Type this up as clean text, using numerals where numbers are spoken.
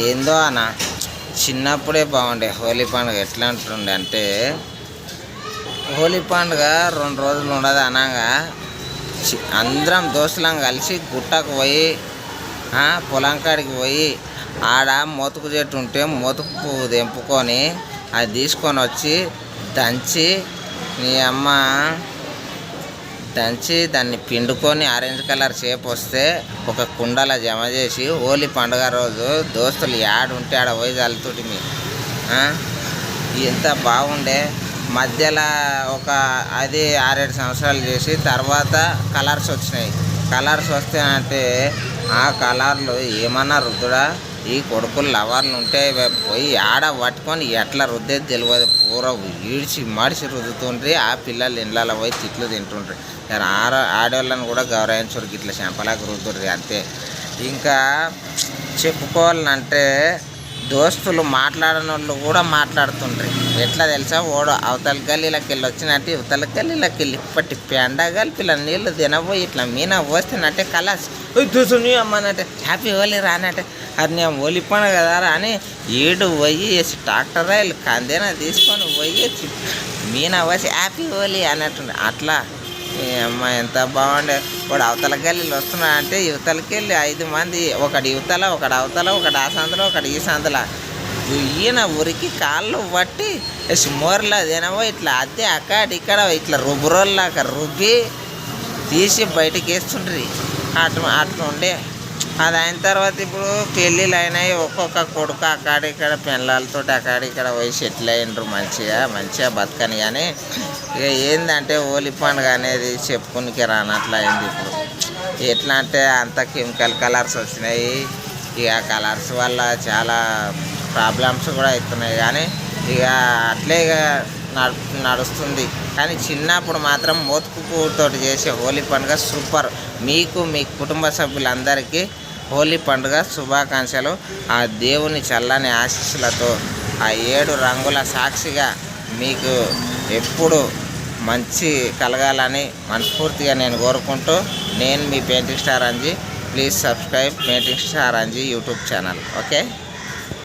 ఏందో అన్న, చిన్నప్పుడే బాగుండే హోలీ పండుగ. ఎట్లా ఉంటుండే అంటే, హోలీ పండుగ 2 రోజులు ఉండదు అనగా అందరం దోస్తులం కలిసి గుట్టకు పోయి పొలం కాడికి పోయి ఆడ మొతుకు చెట్టు ఉంటే మొతుకు పువ్వు తెంపుకొని అది తీసుకొని వచ్చి దంచి నీ అమ్మ దంచి దాన్ని పిండుకొని ఆరెంజ్ కలర్ షేప్ వస్తే ఒక కుండలో జమ చేసి హోలీ పండుగ రోజు దోస్తులు ఉంటే ఆడ పోయి చల్లుతుంటే మీ ఎంత బాగుండే. మధ్యలో ఒక 6-7 సంవత్సరాలు చేసి తర్వాత కలర్స్ వచ్చినాయి. కలర్స్ వస్తాయంటే ఆ కలర్లు ఏమన్నా రుద్దుడా, ఈ కొడుకులు లవర్లు ఉంటే పోయి ఆడ పట్టుకొని ఎట్లా రుద్దేది తెలియదు. పూర ఈడ్చి మడిచి రుద్దుతుండ్రి. ఆ పిల్లలు ఇండ్లలో పోయి తిట్లు తింటుండ్రి. ఆడవాళ్ళని కూడా గౌరవించుడికి ఇట్లా చెంపలాగా రుద్దుర్రి అంతే. ఇంకా చెప్పుకోవాలంటే దోస్తులు మాట్లాడని వాళ్ళు కూడా మాట్లాడుతుండ్రి. ఎట్లా తెలుసా, ఓడు అవతల గల్లీలకి వెళ్ళి వచ్చినట్టు ఇవతల గల్లీలకి వెళ్ళి ఇప్పటి పెండ కలిపి నీళ్ళు తినబోయి ఇట్లా మీనా పోస్తున్నట్టే కలాస్ చూసుని అమ్మనంటే హ్యాపీ హోలీ రానంటే అది నేను హోలీ పండుగ కదా అని ఏడు పోయి వేసి ట్రాక్టర్ రైలు కందేనా తీసుకొని పోయి మీనా పోసి హ్యాపీ హోలీ అన్నట్టుండే. అట్లా అమ్మ ఎంత బాగుండే. వాడు అవతల గల్లీలు వస్తున్నా అంటే యువతలకి వెళ్ళి 5 మంది, ఒకటి యువతల, ఒకటి అవతల, ఒకటి ఆ సందులో, ఒకటి ఈ సందుల ఈయన ఉరికి కాళ్ళు పట్టి మోర్లా తినవో ఇట్లా అద్దె అక్కడ ఇక్కడ ఇట్లా రుబ్బురోల్లాక రుబ్బి తీసి బయటకు వేస్తుండ్రి. అట్లా ఉండే. అది అయిన తర్వాత ఇప్పుడు పెళ్ళిళ్ళు అయినాయి. ఒక్కొక్క కొడుకు అక్కడిక్కడ పెళ్ళాలతో అక్కడిక్కడ పోయి సెటిల్ అయినరు. మంచిగా బతకని. కానీ ఇక ఏంటంటే హోలీ పండుగ అనేది చెప్పుకునికి రానట్లా అయింది. ఇప్పుడు ఎట్లా అంటే అంత కెమికల్ కలర్స్ వచ్చినాయి. ఇక కలర్స్ వల్ల చాలా ప్రాబ్లమ్స్ కూడా అవుతున్నాయి. కానీ ఇక అట్లే ఇక నడుస్తుంది. కానీ చిన్నప్పుడు మాత్రం మోతుకు పువ్వుతోటి చేసే హోలీ పండుగ సూపర్. మీకు మీ కుటుంబ సభ్యులందరికీ హోలీ పండుగ శుభాకాంక్షలు. ఆ దేవుని చల్లని ఆశీస్సులతో ఆ 7 రంగుల సాక్షిగా మీకు ఎప్పుడు మంచి కలగాలని మనస్ఫూర్తిగా నేను కోరుకుంటూ, నేను మీ painting star Anji. Please subscribe painting star Anji YouTube channel. Okay.